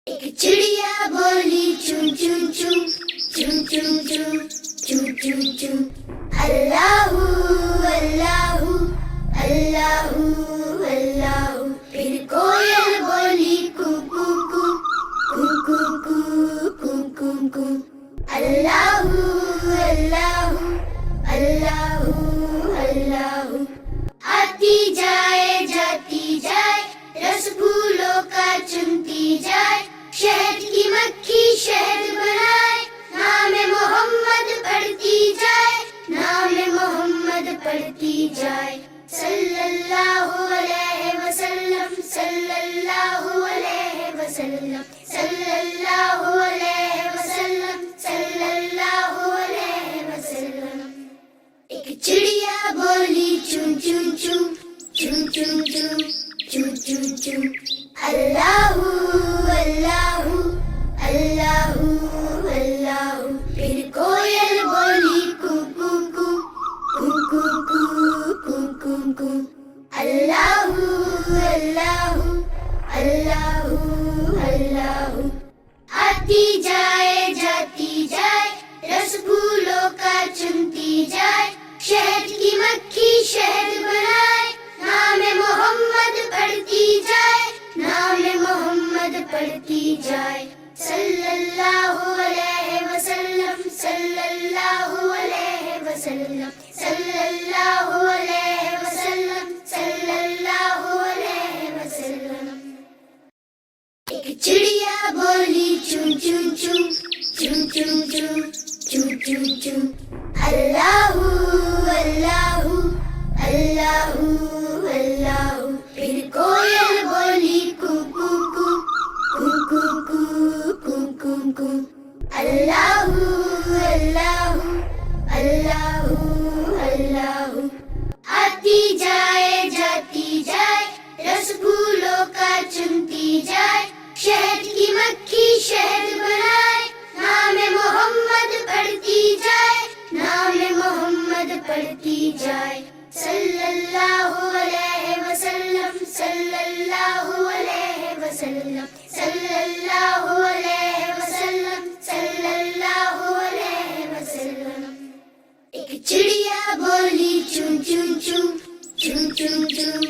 ایک چڑیا بولی چون چون چون چون چون چون چون چون چون اللہ اللہ اللہ اللہ. پھر کوئل بولی کو کو کو کو کو کو کو کو کو اللہ اللہ اللہ اللہ. آتی جائے جاتی جائے رس پھولوں کا چنتی جائے شہد کی مکھی شہد بنائے نام محمد پڑھتی جائے نام محمد پڑھتی جائے صلی اللہ علیہ وسلم صلی اللہ علیہ وسلم صلی اللہ علیہ وسلم صلی اللہ علیہ وسلم. ایک چڑیا بولی چون چون چون چون چون چون چون چون چون اللہ اللہ اللہ اللہ. پھر کوئل بولی کو کو کو کو کو کو کو کو کو اللہ اللہ اللہ اللہ. آتی جائے جاتی جائے رس پھولوں کا چنتی جائے شہد کی مکھی شہد بنائے نام محمد پڑھتی جائے نام محمد پڑھتی جائے صلی اللہ علیہ وسلم صلی اللہ علیہ وسلم صلی اللہ علیہ وسلم صلی اللہ علیہ وسلم. ایک چڑیا بولی چون چون چون چون چون چون چون چون چون اللہ اللہ اللہ اللہ. پھر کوئل بولی کو کو کو کو کو کو کو کو کو اللہ اللہ اللہ اللہ. آتی جائے جاتی جائے رس پھولوں کا چنتی جائے شہد کی مکھی شہد بنائے نام محمد پڑھتی جائے نام محمد پڑھتی جائے صلی اللہ علیہ وسلم صلی اللہ علیہ وسلم صلی اللہ علیہ وسلم صلی اللہ علیہ وسلم. ایک چڑیا بولی چون چون چون چون چون چون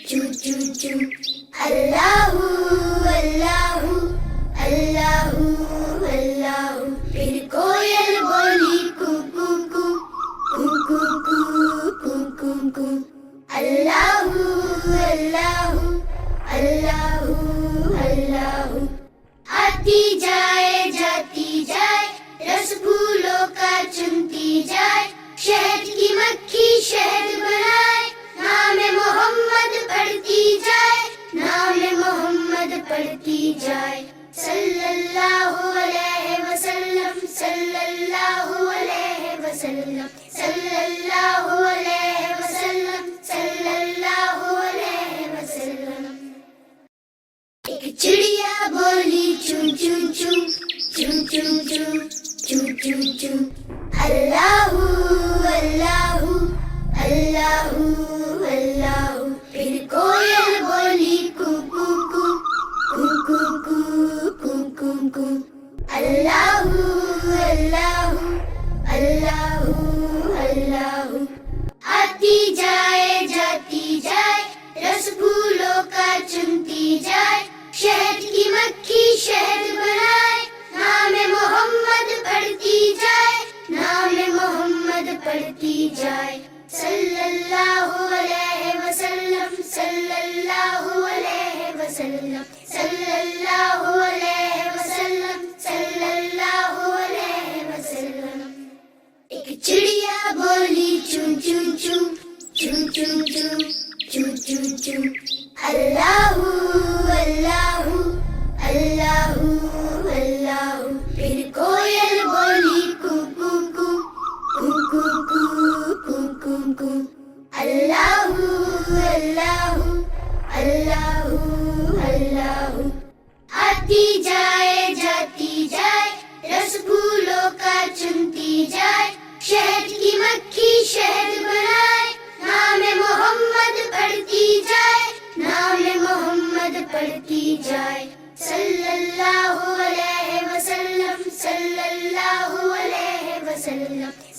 چون چون چون اللہ اللہ اللہ اللہ. پھر کوئل بولی کو کو کو کو کو کو کو کو کو اللہ اللہ اللہ اللہ. آتی جائے جاتی جائے رس پھولوں کا چنتی جائے شہد کی مکھی شہد بنائے نام محمد پڑھتی جائے نام محمد پڑھتی جائے صلی اللہ علیہ وسلم صلی اللہ علیہ وسلم صلی اللہ علیہ وسلم صلی اللہ علیہ وسلم. ایک چڑیا بولی چون چون چون چون چون چون چون چون چون اللہ اللہ اللہ اللہ. پھر کوئل بولی کو کو کو کو کو کو کو کو کو اللہ اللہ اللہ اللہ. آتی جائے جاتی جائے رس پھولوں کا چنتی جائے شہد کی مکھی شہد بنائے نام محمد پڑھتی جائے نام محمد پڑھتی جائے صلی اللہ علیہ وسلم صلی اللہ علیہ وسلم صلی اللہ علیہ وسلم صلی اللہ علیہ وسلم. ایک چڑیا بولی چون چون چون چون چون چون چون چون چون اللہ اللہ اللہ اللہ. پھر کوئل بولی کو کو کو کو کو کو کو کو کو اللہ اللہ اللہ اللہ. آتی جائے جاتی جائے رس پھولوں کا چنتی جائے شہد کی مکھی شہد بنائے نام محمد پڑھتی جائے نام محمد پڑھتی جائے صلی اللہ وسلم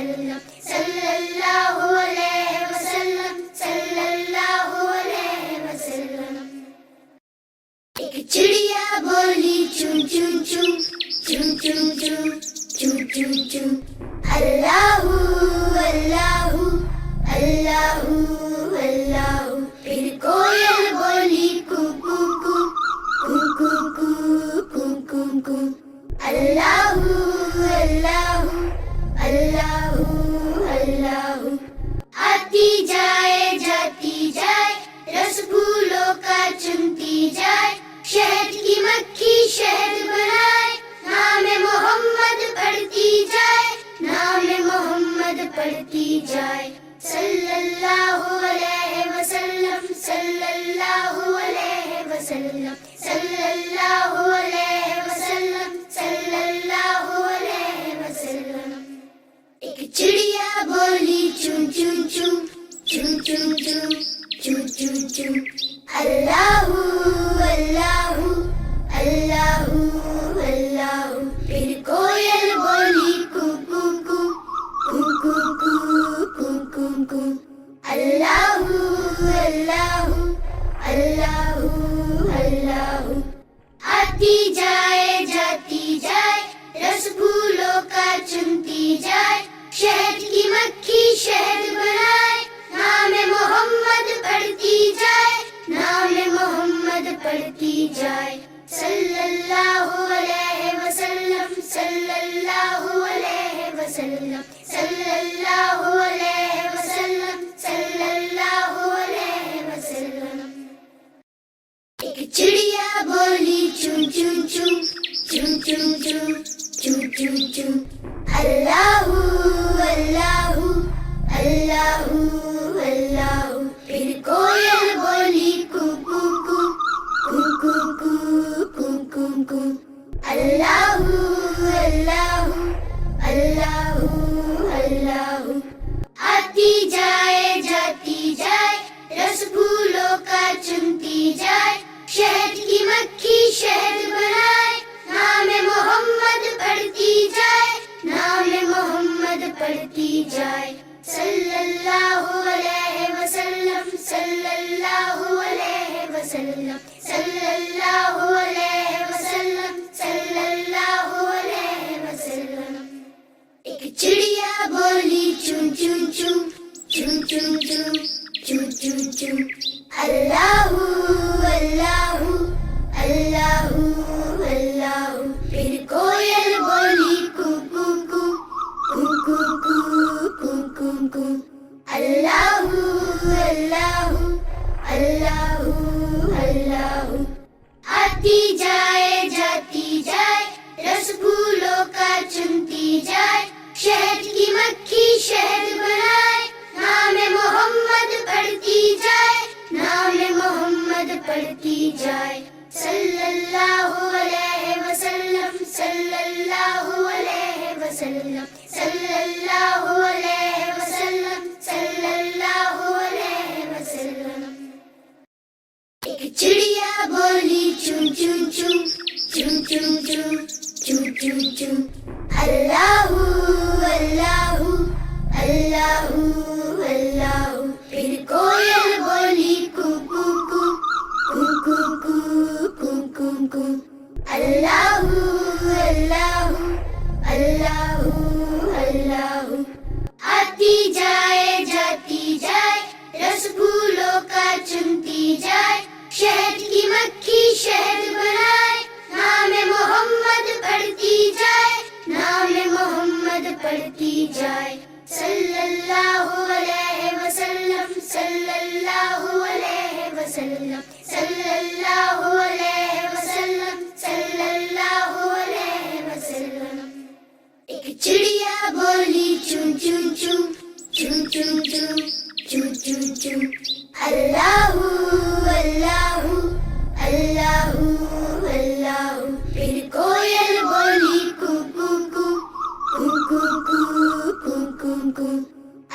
وسلم صلی اللہ علیہ وسلم صلی اللہ علیہ وسلم ایک چڑیا بولی چون چون چون چون چون چون چون چون چون اللہ اللہ اللہ اللہ پھر کوئل بولی کو کو کو کو کو کو کو کو اللہ اللہ اللہ اللہ آتی جائے جاتی جائے رس پھولوں کا چنتی جائے شہد کی مکھی شہد بنائے نام محمد پڑھتی جائے نام محمد پڑھتی جائے صلی اللہ علیہ وسلم صلی اللہ علیہ وسلم صلی اللہ علیہ وسلم صلی اللہ علیہ وسلم ایک چڑیا بولی چون چون چون چون چون چون چون چون چون اللہ اللہ اللہ اللہ پھر کوئل بولی کو کو کو کو کو کو کو کو اللہ اللہ اللہ اللہ آتی جائے جاتی جائے رس پھولوں کا چنتی جائے شہد کی مکھی شہد بنائے نام محمد پڑھتی جائے نام محمد پڑھتی جائے صلی اللہ علیہ وسلم صلی اللہ علیہ وسلم صلی اللہ علیہ وسلم صلی اللہ علیہ وسلم ایک چڑیا بولی چون چون چون چون چون چون چون چون چون اللہ اللہ اللہ اللہ پھر کوئل بولی کو کو کو کو کو کو کو کو اللہ اللہ اللہ اللہ آتی جائے جاتی جائے رس پھولوں کا چنتی جائے شہد کی مکھی شہد بنائے نام محمد پڑھتی جائے نام محمد پڑھتی جائے صلی اللہ علیہ وسلم صلی اللہ علیہ وسلم صلی اللہ علیہ وسلم صلی اللہ علیہ وسلم ایک چڑیا بولی چون چون چون چون چون چون چون چون چون اللہ اللہ اللہ اللہ پھر کوئل بولی کو کو کو کو کو کو کو کو اللہ اللہ اللہ اللہ آتی جائے جاتی جائے رس پھولوں کا چنتی جائے شہد کی مکھی شہد بنائے نام محمد پڑھتی جائے نام محمد پڑھتی جائے صلی اللہ علیہ وسلم صلی اللہ علیہ وسلم صلی اللہ علیہ وسلم صلی اللہ علیہ وسلم ایک چڑیا بولی چون چون چون چون چون چون چون چون چون اللہ اللہ اللہ اللہ پھر کوئل بولی کو کو کو کو کو کو کو کو اللہ اللہ اللہ اللہ آتی جائے جاتی جائے رس پھولوں کا چنتی جائے شہد کی مکھی شہد بنائے نام محمد پڑھتی جائے نام محمد پڑھتی جائے صلی اللہ علیہ وسلم صلی اللہ علیہ وسلم صلی اللہ علیہ وسلم صلی اللہ علیہ وسلم ایک چڑیا بولی چون چون چون چون چون چون چون چون چون اللہ اللہ اللہ اللہ پھر کوئل بولی کو کو کو کو کو کو کو کو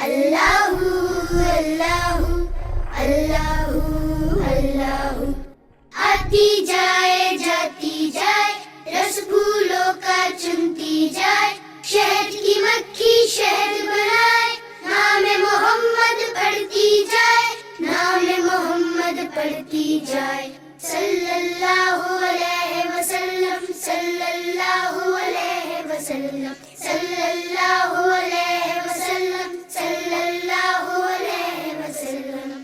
اللہ اللہ اللہ اللہ آتی جائے جاتی جائے رس پھولوں کا چنتی جائے شہد کی مکھی شہد جائے صلی اللہ علیہ وسلم صلی اللہ علیہ وسلم صلی اللہ علیہ وسلم صلی اللہ علیہ وسلم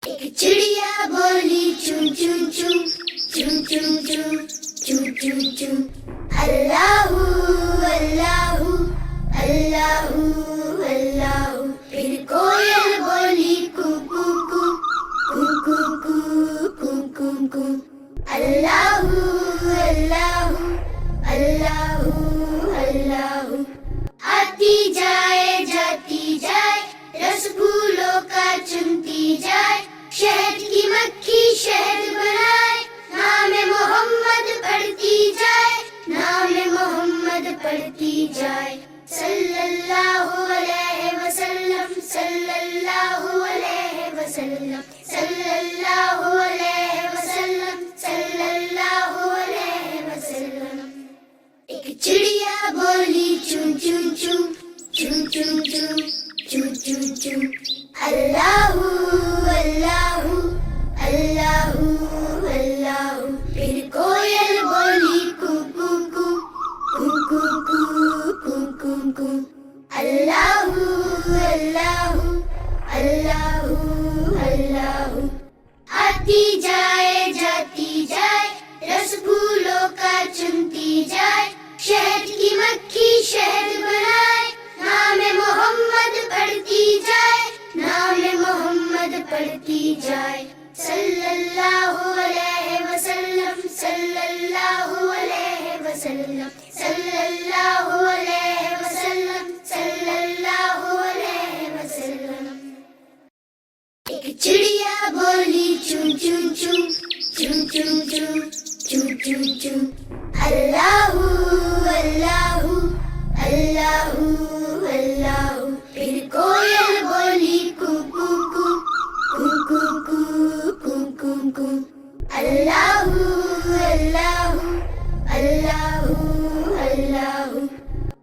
ایک چڑیا بولی چون چون چون چون چون چون چون چون چون اللہ اللہ اللہ اللہ پھر کوئل بولی کو کو کو کو کو کو کو کو اللہ اللہ اللہ اللہ آتی جائے جاتی جائے رس پھولوں کا چنتی جائے شہد کی مکھی شہد بنائے نام محمد پڑھتی جائے نام محمد پڑھتی جائے صلی اللہ علیہ وسلم صلی اللہ علیہ وسلم صلی اللہ علیہ وسلم صلی اللہ علیہ وسلم ایک چڑیا بولی چون چون چون چون چون چون چون چون چون اللہ اللہ اللہ اللہ پھر کوئل بولی کو کو کو کو کو کو کو کو اللہ اللہ اللہ اللہ آتی جائے جاتی جائے رس پھولوں کا چنتی جائے شہد کی مکھی شہد بنائے نام محمد پڑھتی جائے نام محمد پڑھتی جائے صلی اللہ علیہ وسلم صلی اللہ علیہ وسلم صلی اللہ علیہ وسلم صلی اللہ علیہ وسلم ایک چڑیا بولی چون چون چون چون چون چون چون چون چون اللہ اللہ اللہ اللہ پھر کوئل بولی کو کو کو کو کو کو کو کو اللہ اللہ اللہ اللہ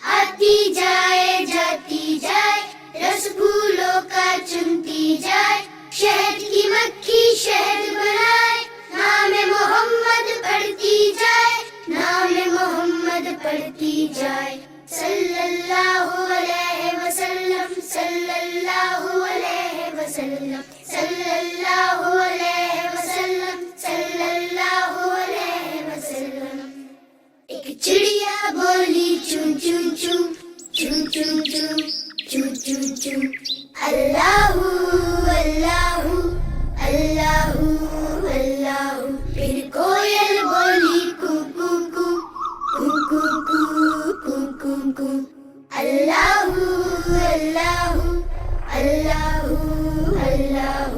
آتی جائے جاتی جائے رس پھولوں کا چنتی جائے شہد کی مکھی شہد بنائے نام محمد پڑھتی جائے نام محمد پڑھتی جائے صلی اللہ علیہ وسلم صلی اللہ علیہ وسلم صلی اللہ علیہ وسلم صلی اللہ علیہ وسلم ایک چڑیا بولی چون چون چون چون چون چون چون چون چون اللہ اللہ اللہ اللہ پھر کوئل بولی کو کو کو کو کو کو کو کو اللہ اللہ اللہ اللہ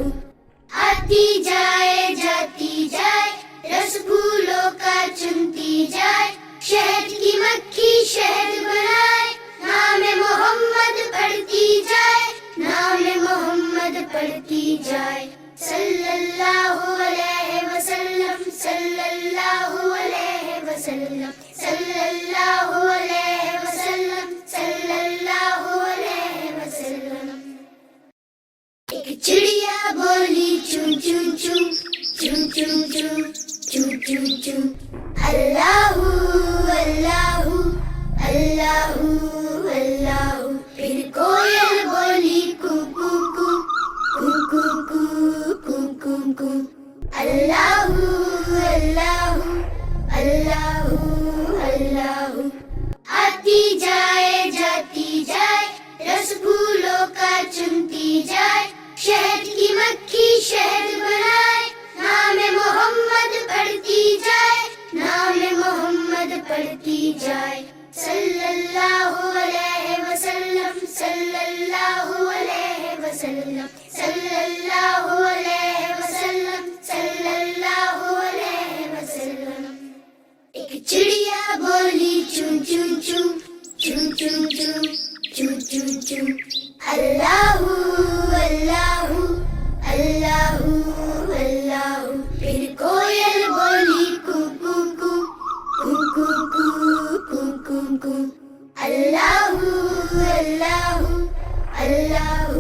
آتی جائے جاتی جائے رس پھولوں کا چنتی جائے شہد کی مکھی شہد بنائے نام محمد پڑھتی جائے نام محمد پڑھتی جائے صلی اللہ علیہ وسلم صلی اللہ علیہ وسلم صلی اللہ علیہ وسلم صلی اللہ علیہ وسلم ایک چڑیا بولی چون چون چون چون چون چون چون چون چون اللہ اللہ اللہ اللہ پھر کوئل بولی کو کو کو کو کو کو کو کو اللہ اللہ اللہ اللہ آتی جائے جاتی جائے رس پھولوں کا چنتی جائے شہد کی مکھی شہد بنائے نام محمد پڑھتی جائے نام محمد پڑھتی جائے صلی اللہ علیہ وسلم صلی اللہ علیہ وسلم صلی اللہ علیہ وسلم صلی اللہ علیہ وسلم ایک چڑیا بولی چون چون چون چون چون چون چون چون چون اللہ اللہ اللہ اللہ پھر کوئل بولی کو کو کو کو کو کو کو کو اللہ اللہ اللہ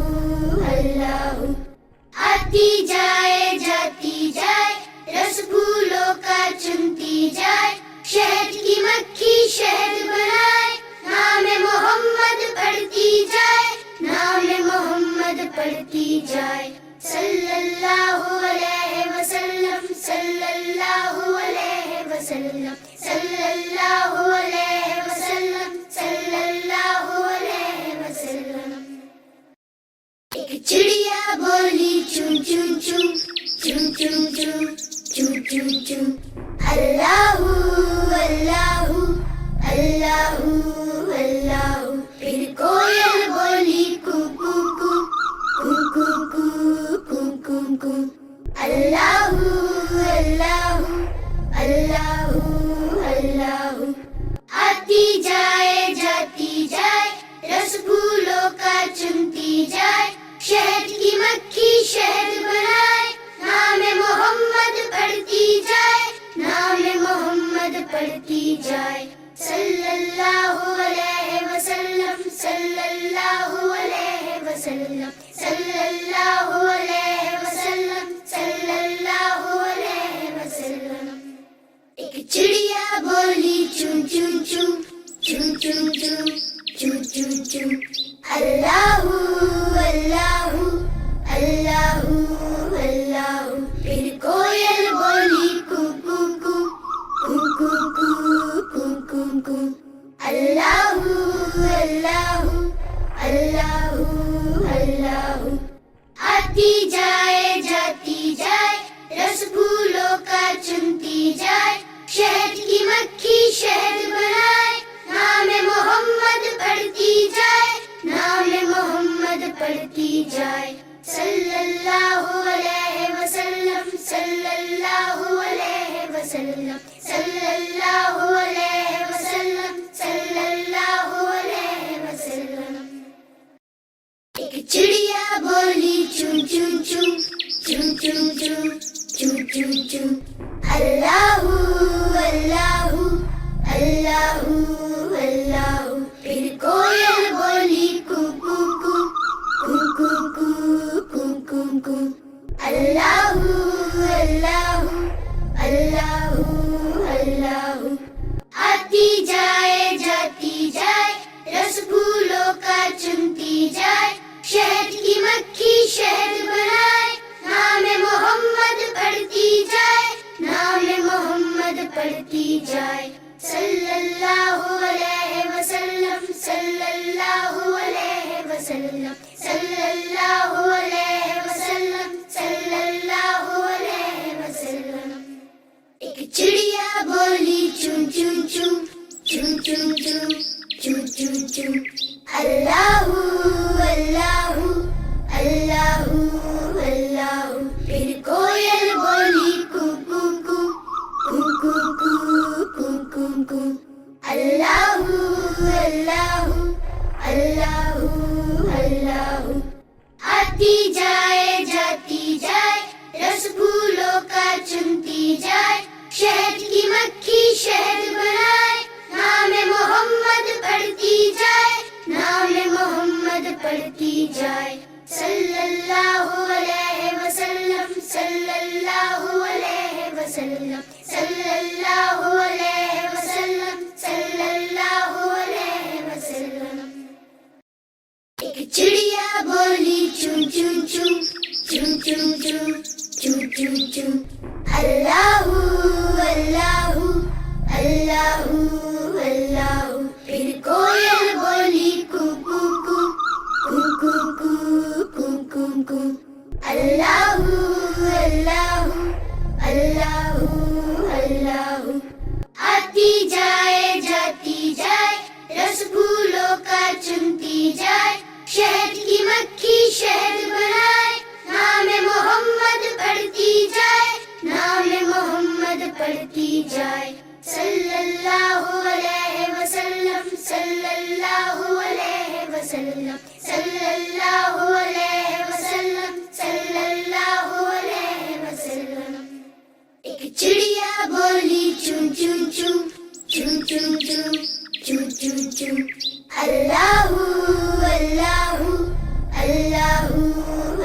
اللہ آتی جائے جاتی جائے، رس پھولوں کا چنتی جائے، شہد کی مکھی شہد بنائے، نام محمد پڑھتی جائے، نام محمد پڑھتی جائے، صلی اللہ علیہ وسلم، صلی اللہ علیہ وسلم، صلی اللہ علیہ وسلم، صلی اللہ علیہ وسلم۔ ایک چڑیا بولی چون چون چون چون چون چون چون چون چون، اللہ اللہ اللہ اللہ۔ پھر کوئل بولی کو کو کو کو کو کو کو کو، اللہ اللہ اللہ اللہ۔ آتی جائے جاتی جائے، رس پھولوں کا چنتی جائے، شہد کی مکھی شہد بنائے، نام محمد پڑھتی جائے، نام محمد پڑھتی جائے، صلی اللہ علیہ وسلم، صلی اللہ علیہ وسلم، صلی اللہ علیہ وسلم، صلی اللہ علیہ وسلم۔ ایک چڑیا بولی چون چون چون چون چون چون چون چون چون، اللہ اللہ اللہ اللہ۔ پھر کوئل بولی کو کو کو کو کو کو کو کو، اللہ اللہ اللہ اللہ۔ آتی جائے جاتی جائے، رس پھولوں کا چنتی جائے، شہد کی مکھی شہد بنائے، نام محمد پڑھتی جائے، نام محمد پڑھتی جائے، صلی اللہ علیہ وسلم، صلی اللہ علیہ وسلم، صلی اللہ علیہ وسلم، صلی اللہ علیہ وسلم۔ ایک چڑیا بولی چون چون چون چون چون چون چون چون چون، اللہ اللہ اللہ اللہ۔ پھر کوئل بولی کو کو کو کو کو کو کو کو، اللہ اللہ اللہ اللہ۔ آتی جائے جاتی جائے، رس پھولوں کا چنتی جائے، شہد کی مکھی شہد بنائے، نام محمد پڑھتی جائے، نام محمد پڑھتی جائے، صلی اللہ علیہ وسلم، صلی اللہ علیہ وسلم، صلی اللہ علیہ وسلم، صلی اللہ علیہ وسلم۔ ایک چڑیا بولی چون چون چون چون چون چون چون چون چون، اللہ اللہ اللہ اللہ۔ پھر کوئل بولی کو کو کو کو کو کو کو کو، اللہ اللہ اللہ اللہ۔ آتی جائے جاتی جائے، رس پھولوں کا چنتی جائے، شہد کی مکھی شہد بنائے، نام محمد پڑھتی جائے، نام محمد پڑھتی جائے، صلی اللہ علیہ وسلم، صلی اللہ علیہ وسلم، صلی اللہ علیہ وسلم، صلی اللہ علیہ وسلم۔ ایک چڑیا بولی چون چون چون چون چون چون چون چون چون، اللہ اللہ اللہ اللہ۔ پھر کوئل بولی کو کو کو کو کو کو کو کو، اللہ اللہ اللہ اللہ۔ آتی جائے جاتی جائے، رس پھولوں کا چنتی جائے، شہد کی مکھی شہد بنائے، نام محمد پڑھتی جائے، نام محمد پڑھتی جائے، صلی اللہ علیہ وسلم، صلی اللہ علیہ وسلم، صلی اللہ علیہ وسلم، صلی اللہ علیہ وسلم۔ ایک چڑیا بولی چون چون چون چون چون چون چون چون چون، اللہ اللہ اللہ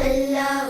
اللہ۔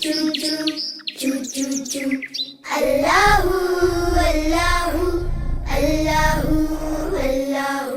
choo choo, choo choo choo. Allahu, Allahu, Allahu, Allahu.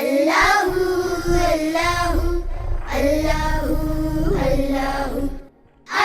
Allahu, Allahu, Allahu, Allahu.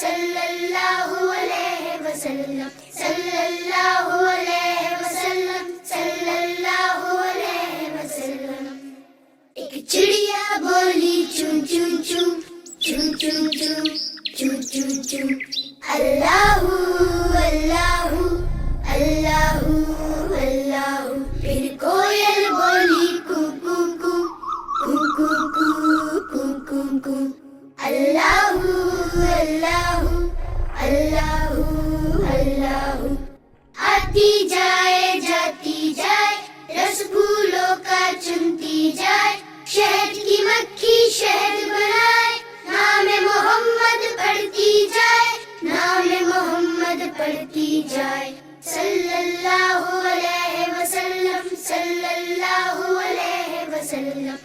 صلی اللہ علیہ وسلم صلی اللہ علیہ وسلم صلی اللہ علیہ وسلم. ایک چڑیا بولی چون چون چون چون چون چون چون چون چون. اللہ اللہ اللہ اللہ. پھر کوئل بولی کو کو کو کو کو کو کو کو. اللہ اللہ اللہ اللہ. آتی جائے جاتی جائے رس پھولوں کا چنتی جائے. شہد کی مکھی شہد بنائے. نام محمد پڑھتی جائے نام محمد پڑھتی جائے. صلی اللہ علیہ وسلم صلی اللہ علیہ وسلم.